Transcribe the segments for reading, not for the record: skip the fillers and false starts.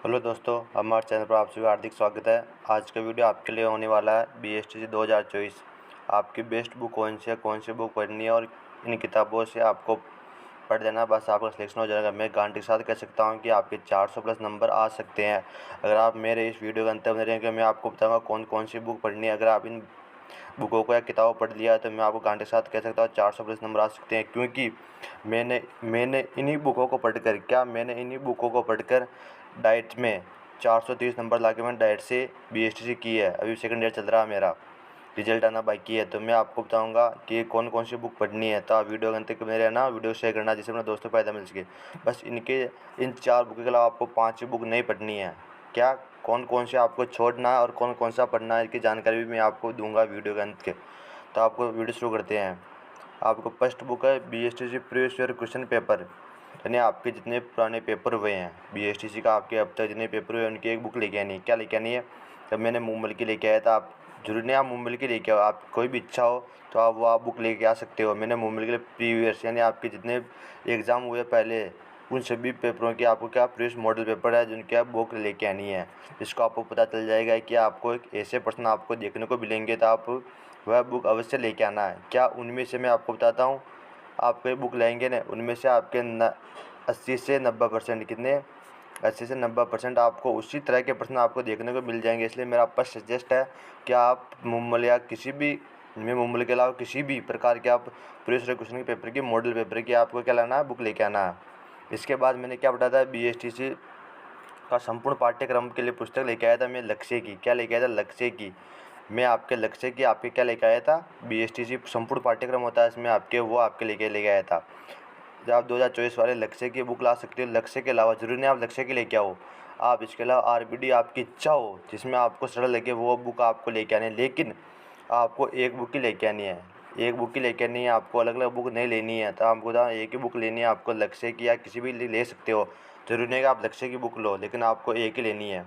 Hello दोस्तों, हमारे channel पर आप सभी का हार्दिक स्वागत है। आज का वीडियो आपके लिए होने वाला है BSTC 2024। आपकी बेस्ट बुक कौन सी बुक पढ़नी है और इन किताबों से आपको पढ़ देना, बस आपका सिलेक्शन हो जाएगा। मैं गारंटी के साथ कह सकता हूं कि आपके 400 प्लस नंबर आ सकते हैं अगर आप मेरे इस वीडियो के अंत बने रहेंगे। मैं आपको बताऊँगा कौन सी बुक पढ़नी है। अगर आप इन बुकों को या किताबों पढ़ लिया है तो मैं आपको गारंटी के साथ कह सकता हूँ 400 प्लस नंबर आ सकते हैं, क्योंकि मैंने इन्हीं बुकों को पढ़कर डाइट में 430 नंबर लाके मैंने डाइट से BSTC की है। अभी सेकंड ईयर चल रहा है मेरा, रिजल्ट आना बाकी है। तो मैं आपको बताऊंगा कि कौन सी बुक पढ़नी है। तो आप वीडियो के अंत तक मेरे ना वीडियो शेयर करना, जिससे अपने दोस्तों को फ़ायदा मिल सके। बस इन 4 बुक के अलावा आपको 5 बुक नहीं पढ़नी है। क्या कौन से आपको छोड़ना है और कौन सा पढ़ना है, इसकी जानकारी भी मैं आपको दूंगा वीडियो के अंत के। तो आपको वीडियो शुरू करते हैं। आपको फर्स्ट बुक है BSTC previous year question paper, यानी आपके जितने पुराने पेपर हुए हैं BSTC का, आपके अब तक जितने पेपर हुए उनकी एक बुक लेके आनी है। क्या लेके आनी है? जब मैंने मूंगफली की लेके आया था, आप जरूरी नहीं आप मूंगफली की लेके आओ, आप कोई भी इच्छा हो तो आप बुक लेके आ सकते हो। मैंने मूंगफली के प्रीवियस यानी आपके जितने एग्ज़ाम हुए पहले उन सभी पेपरों की आपको क्या प्रीवियस मॉडल पेपर है जिनकी आप बुक लेके आनी है। जिसको आपको पता चल जाएगा कि आपको एक ऐसे प्रश्न आपको देखने को मिलेंगे, तो आप वह बुक अवश्य लेके आना है। क्या उनमें से मैं आपको बताता हूँ, आप कोई बुक लेंगे ना, उनमें से आपके 80 से 90% कितने 80 से 90% आपको उसी तरह के प्रश्न आपको देखने को मिल जाएंगे। इसलिए मेरा आपका सजेस्ट है कि आप मूंगफली या मूंगफली के अलावा किसी भी प्रकार के आप प्रीवियस ईयर क्वेश्चन पेपर की मॉडल पेपर की आपको क्या लाना है, बुक लेके आना है। इसके बाद मैंने क्या पढ़ा था, BSTC का संपूर्ण पाठ्यक्रम के लिए पुस्तक लेके आया था मैं, लक्ष्य की। क्या लेके आया था? लक्ष्य की। मैं आपके लक्ष्य की आपके क्या लेके आया था, BSTC संपूर्ण पाठ्यक्रम होता है इसमें आपके, वो आपके लेके आया था। जब आप 2024 वाले लक्ष्य की बुक ला सकते हो। लक्ष्य के अलावा जरूरी नहीं आप लक्ष्य की लेके आओ, आप इसके अलावा RBD आपकी इच्छा हो जिसमें आपको सरल लगे वो बुक आपको लेके आनी है। लेकिन आपको एक बुक ही लेके आनी है, एक बुक ही लेके आनी है, आपको अलग अलग बुक नहीं लेनी है। तो आपको एक ही बुक लेनी है, आपको लक्ष्य की या किसी भी ले सकते हो। जरूरी नहीं कि आप लक्ष्य की बुक लो, लेकिन आपको एक ही लेनी है।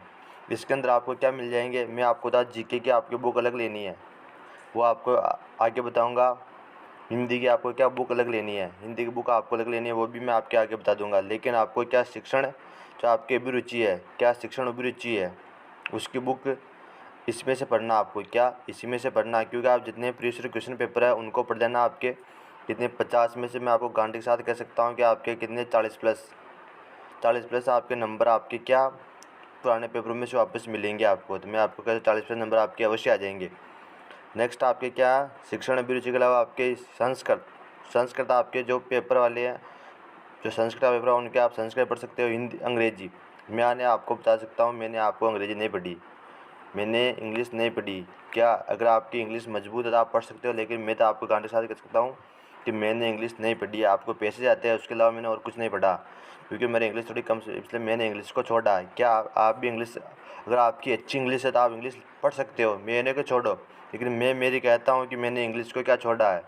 इसके अंदर आपको क्या मिल जाएंगे, मैं आपको बता, GK की आपकी बुक अलग लेनी है, वो आपको आगे बताऊंगा। हिंदी की आपको क्या बुक अलग लेनी है, हिंदी की बुक आपको अलग लेनी है, वो भी मैं आपके आगे बता दूंगा। लेकिन आपको क्या शिक्षण जो आपकी अभिरुचि है, क्या शिक्षण अभिरुचि है, उसकी बुक इसमें से पढ़ना आपको, क्या इसी में से पढ़ना। क्योंकि आप जितने प्रीवियस क्वेश्चन पेपर है उनको पढ़ लेना। आपके कितने 50 में से मैं आपको गारंटी के साथ कह सकता हूँ कि आपके कितने 40 प्लस आपके नंबर आपके क्या पुराने पेपरों में से वापस मिलेंगे आपको। तो मैं आपको कहता 40 प्लस नंबर आपके अवश्य आ जाएंगे। नेक्स्ट आपके क्या शिक्षण अभिरुचि के अलावा आपके संस्कृत आपके जो पेपर वाले हैं, जो संस्कृत का पेपर है उनके आप संस्कृत पढ़ सकते हो। हिंदी अंग्रेजी मैंने आपको बता सकता हूँ, मैंने आपको अंग्रेजी नहीं पढ़ी, मैंने इंग्लिश नहीं पढ़ी। क्या अगर आपकी इंग्लिश मजबूत है तो आप पढ़ सकते हो, लेकिन मैं तो आपको गारंटी के साथ कह सकता हूँ कि मैंने इंग्लिश नहीं पढ़ी है। आपको पैसे आते हैं, उसके अलावा मैंने और कुछ नहीं पढ़ा, क्योंकि मेरी इंग्लिश थोड़ी कम से, इसलिए मैंने इंग्लिश को छोड़ा है। क्या आप भी इंग्लिश, अगर आपकी अच्छी इंग्लिश है तो आप इंग्लिश पढ़ सकते हो, मैंने को छोड़ो। लेकिन मैं मेरी कहता हूँ कि मैंने इंग्लिश को क्या छोड़ा है,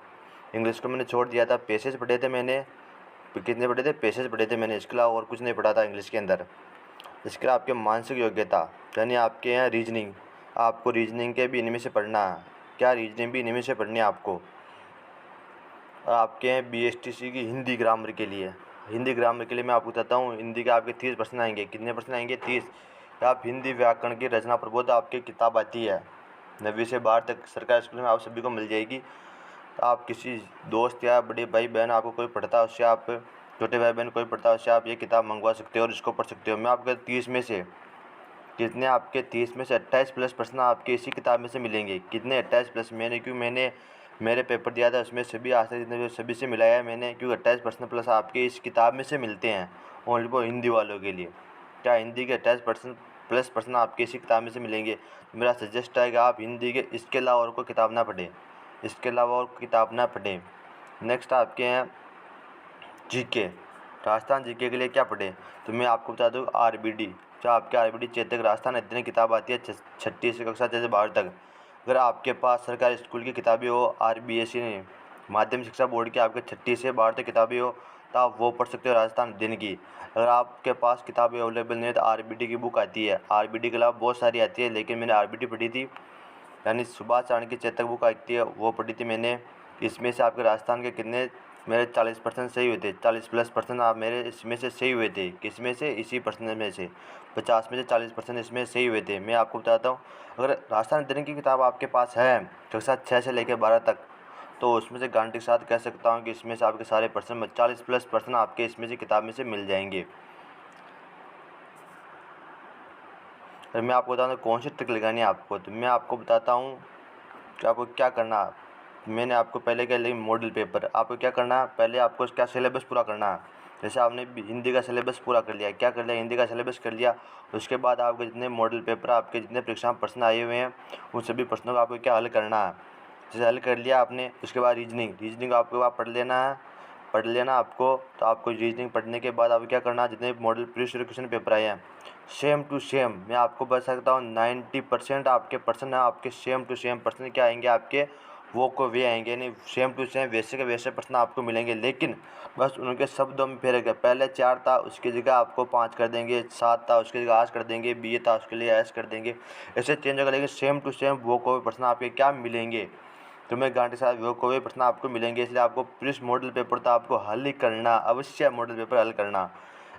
इंग्लिश को मैंने छोड़ दिया था। पैसेज पढ़े थे मैंने, कितने पढ़े थे? पैसेज पढ़े थे मैंने, इसके अलावा और कुछ नहीं पढ़ा था इंग्लिश के अंदर। इसके अलावा आपके मानसिक योग्यता यानी आपके यहाँ रीजनिंग, आपको रीजनिंग के भी इनमें से पढ़ना है। क्या रीजनिंग भी इनमें से पढ़नी है आपको। आपके हैं BSTC की हिंदी ग्रामर के लिए, हिंदी ग्रामर के लिए मैं आपको बताता हूँ, हिंदी के आपके 30 प्रश्न आएंगे। कितने प्रश्न आएंगे? 30। आप हिंदी व्याकरण की रचना प्रबोध आपकी किताब आती है 9वीं से 12 तक, सरकारी स्कूल में आप सभी को मिल जाएगी। आप किसी दोस्त या बड़े भाई बहन आपको कोई पढ़ता है उससे, आप छोटे भाई बहन कोई पढ़ता है उससे आप ये किताब मंगवा सकते हो और इसको पढ़ सकते हो। मैं आपके 30 में से कितने, आपके 30 में से 28 प्लस प्रश्न आपके इसी किताब में से मिलेंगे। कितने? 28 प्लस। मैंने मेरे पेपर दिया था उसमें सभी आज तक जितने सभी से मिलाया है मैंने, क्योंकि 28 प्रश्न प्लस आपके इस किताब में से मिलते हैं ओनली वो हिंदी वालों के लिए। क्या हिंदी के 28% प्लस प्रश्न आपके इसी किताब में से मिलेंगे। मेरा सजेस्ट है कि आप हिंदी के इसके अलावा और कोई किताब ना पढ़ें, इसके अलावा और किताब ना पढ़ें। नेक्स्ट आपके हैं GK, राजस्थान GK के लिए क्या पढ़ें। तो मैं आपको बता दूँ RBD, जो आपके RBD चेतक राजस्थान इतनी किताब आती है 6ठी से कक्षा 6 से 12 तक। अगर आपके पास सरकारी स्कूल की किताबें हो, RBSE माध्यमिक शिक्षा बोर्ड की आपके 6ठी से 12 तक किताबें हो तो आप वो पढ़ सकते हो राजस्थान दिन की। अगर आपके पास किताबें अवेलेबल नहीं है तो RBD की बुक आती है, RBD के अलावा बहुत सारी आती है, लेकिन मैंने RBD पढ़ी थी, यानी सुभाष चाणक्य की चेतक बुक आती है वो पढ़ी थी मैंने। इसमें से आपके राजस्थान के कितने मेरे 40% सही हुए थे, 40+% आप मेरे इसमें से सही हुए थे। किसमें से? इसी प्रश्न में से 50 में से 40% इसमें सही हुए थे। मैं आपको बताता हूँ, अगर राजस्थान अध्ययन की किताब आपके पास है कक्षा 6 से लेकर 12 तक, तो उसमें से गारंटी के साथ कह सकता हूँ कि इसमें से आपके सारे प्रश्न 40+% आपके इसमें से किताब में से मिल जाएंगे। और मैं आपको बताता हूँ कौन सी ट्रिक लगानी है आपको, तो मैं आपको बताता हूँ कि आपको क्या करना है। मैंने आपको पहले क्या लिखा, मॉडल पेपर। आपको क्या करना है, पहले आपको क्या सिलेबस पूरा करना है। जैसे आपने हिंदी का सिलेबस पूरा कर लिया, क्या कर लिया, हिंदी का सिलेबस कर लिया। उसके बाद आपके जितने मॉडल पेपर, आपके जितने परीक्षा में प्रश्न आए हुए हैं, उन सभी प्रश्नों का आपको क्या हल करना है। जैसे हल कर लिया आपने, उसके बाद रीजनिंग आपको आप पढ़ लेना आपको। तो आपको रीजनिंग पढ़ने के बाद आपको क्या करना है, जितने मॉडल प्रीवियस क्वेश्चन पेपर आए हैं सेम टू सेम, मैं आपको बता सकता हूँ 90% आपके प्रश्न आपके सेम टू सेम प्रश्न क्या आएंगे, आपके वो को वे आएंगे, नहीं सेम टू सेम वैसे के वैसे प्रश्न आपको मिलेंगे। लेकिन बस उनके शब्दों में फर्क है। पहले 4 था, उसकी जगह आपको 5 कर देंगे। 7 था, उसकी जगह 8 कर देंगे। बी था, उसके लिए एस कर देंगे। ऐसे चेंज होगा, लेकिन सेम टू सेम वो को वे प्रश्न आपके क्या मिलेंगे, तो मैं गारंटी के साथ वो को वे प्रश्न आपको मिलेंगे। इसलिए आपको प्रीवियस मॉडल पेपर तो आपको हल ही करना, अवश्य मॉडल पेपर हल करना।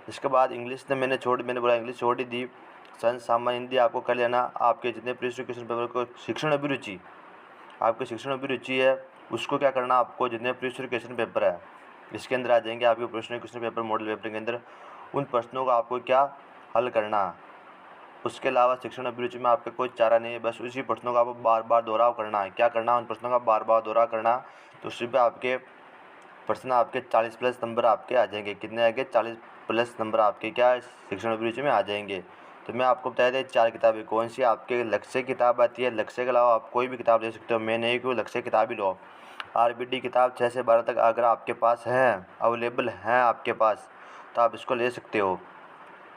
इसके बाद इंग्लिश ने मैंने बोला इंग्लिश छोड़ ही दी। सामान्य हिंदी आपको कर लेना। आपके जितने प्रीवियस क्वेश्चन पेपर को शिक्षण अभिरुचि, आपके शिक्षण अभिरुचि है, उसको क्या करना, आपको जितने प्रीवियस क्वेश्चन पेपर है इसके अंदर आ जाएंगे, आपके प्रश्न क्वेश्चन पेपर मॉडल पेपर के अंदर, उन प्रश्नों को आपको क्या हल करना है। उसके अलावा शिक्षण अभिरुचि में आपका कोई चारा नहीं है, बस उसी प्रश्नों का आपको बार बार दोहराव करना है। क्या करना है, उन प्रश्नों का बार बार दोहराव करना। तो उसी पर आपके प्रश्न आपके 40+ नंबर आपके आ जाएंगे। कितने आएंगे? 40+ नंबर आपके क्या शिक्षण अभिरुचि में आ जाएंगे। तो मैं आपको बताया था 4 किताबें कौन सी आपके लक्ष्य किताब आती है। लक्ष्य के अलावा आप कोई भी किताब ले सकते हो, मैं नहीं कि लक्ष्य किताब ही लो। RBD किताब 6 से 12 तक अगर आपके पास है, अवेलेबल हैं आपके पास, तो आप इसको ले सकते हो।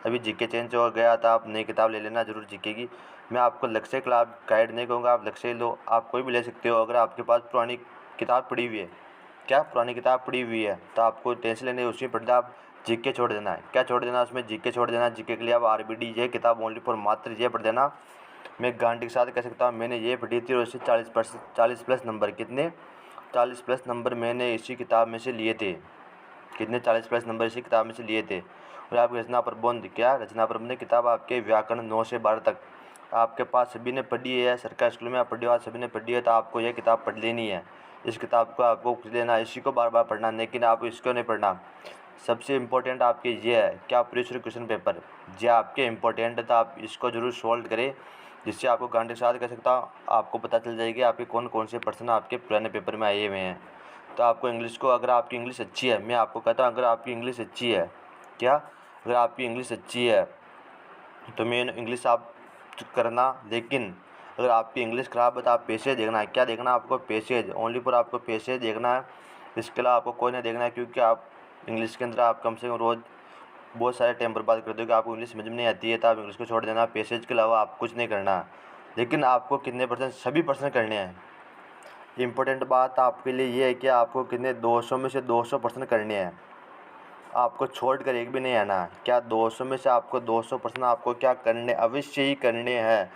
अभी जीके चेंज हो गया था, आप नई किताब ले लेना जरूर जीके की। मैं आपको लक्ष्य क्लास गाइड नहीं कहूँगा, आप लक्ष्य लो, आप कोई भी ले सकते हो। अगर आपके पास पुरानी किताब पड़ी हुई है, क्या पुरानी किताब पड़ी हुई है, तो आपको टेंशन लेने उसमें पढ़ना, आप जीके छोड़ देना है। क्या छोड़ देना, उसमें जीके छोड़ देना। जीके के लिए आप RBD ये किताब ओनली फॉर मात्र ये पढ़ देना। मैं गारंटी के साथ कह सकता हूँ, मैंने ये पढ़ी थी और उससे 40+ नंबर, कितने 40+ नंबर मैंने इसी किताब में से लिए थे। कितने 40+ नंबर इसी किताब में से लिए थे। और आपकी रचना प्रबंध, क्या रचना प्रबंध किताब आपके व्याकरण 9 से 12 तक आपके पास सभी ने पढ़ी है। सरकारी स्कूल में आप पढ़ी हो, सभी ने पढ़ी है, तो आपको यह किताब पढ़ लेनी है। इस किताब को आपको लेना, इसी को बार बार पढ़ना, लेकिन आप इसको नहीं पढ़ना। सबसे इम्पोर्टेंट आपके ये है क्या, प्रीवियस क्वेश्चन पेपर ये आपके इम्पोर्टेंट है, तो आप इसको जरूर सॉल्व करें, जिससे आपको गारंटी के साथ कह सकता हूँ आपको पता चल जाएगी आपके कौन कौन से प्रश्न आपके पुराने पेपर में आए हुए हैं। तो आपको इंग्लिश को, अगर आपकी इंग्लिश अच्छी है, मैं आपको कहता हूँ अगर आपकी इंग्लिश अच्छी है, क्या अगर आपकी इंग्लिश अच्छी है तो मेन इंग्लिश आप करना। लेकिन अगर आपकी इंग्लिश ख़राब है तो आप पैसेज देखना है। क्या देखना है आपको? पैसेज, ओनली फॉर आपको पैसेज देखना है। इसके अलावा आपको कोई नहीं देखना है, क्योंकि आप इंग्लिश के अंदर आप कम से कम रोज़ बहुत सारे टाइम बर्बाद कर दोगे। आपको इंग्लिश समझ में नहीं आती है तो आप इंग्लिश को छोड़ देना। पैसेज के अलावा आप कुछ नहीं करना। लेकिन आपको कितने %? सभी % करने हैं। इम्पोर्टेंट बात आपके लिए ये है कि आपको कितने 200 में से 200% करने हैं। आपको छोड़ कर एक भी नहीं आना। क्या 200 में से आपको 200% आपको क्या करने, अवश्य ही करने हैं।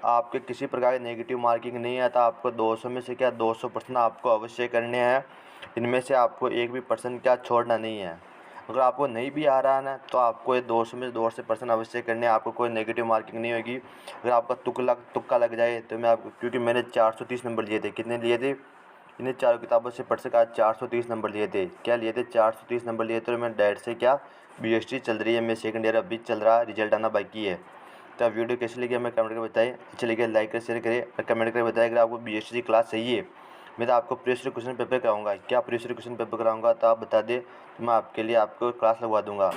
आपके किसी प्रकार की नेगेटिव मार्किंग नहीं है, तो आपको 200 में से क्या 200% आपको अवश्य करने हैं। इनमें से आपको एक भी % क्या छोड़ना नहीं है। अगर आपको नहीं भी आ रहा है ना, तो आपको ये 200 में से 200% अवश्य करने हैं। आपको कोई नेगेटिव मार्किंग नहीं होगी। अगर आपका तुक्का लग जाए तो मैं आपको, क्योंकि मैंने 430 नंबर लिए थे। कितने लिए थे? इन्हें 4 किताबों से पढ़ कर आज 430 नंबर लिए थे। क्या लिए थे? 430 नंबर लिए थे। और मैं डायरेक्ट से क्या BST चल रही है, मैं सेकंड ईयर अभी चल रहा है, रिजल्ट आना बाकी है। तो आप वीडियो कैसी लगी हमें कमेंट करके बताएं। अच्छी लगे लाइक करें, शेयर करें और कमेंट करके बताएं। अगर आपको BST की क्लास चाहिए, मैं तो आपको प्रीवियस क्वेश्चन पेपर कराऊंगा। क्या प्रीवियस क्वेश्चन पेपर कराऊंगा, तो आप बता दें, तो मैं आपके लिए आपको क्लास लगवा दूंगा।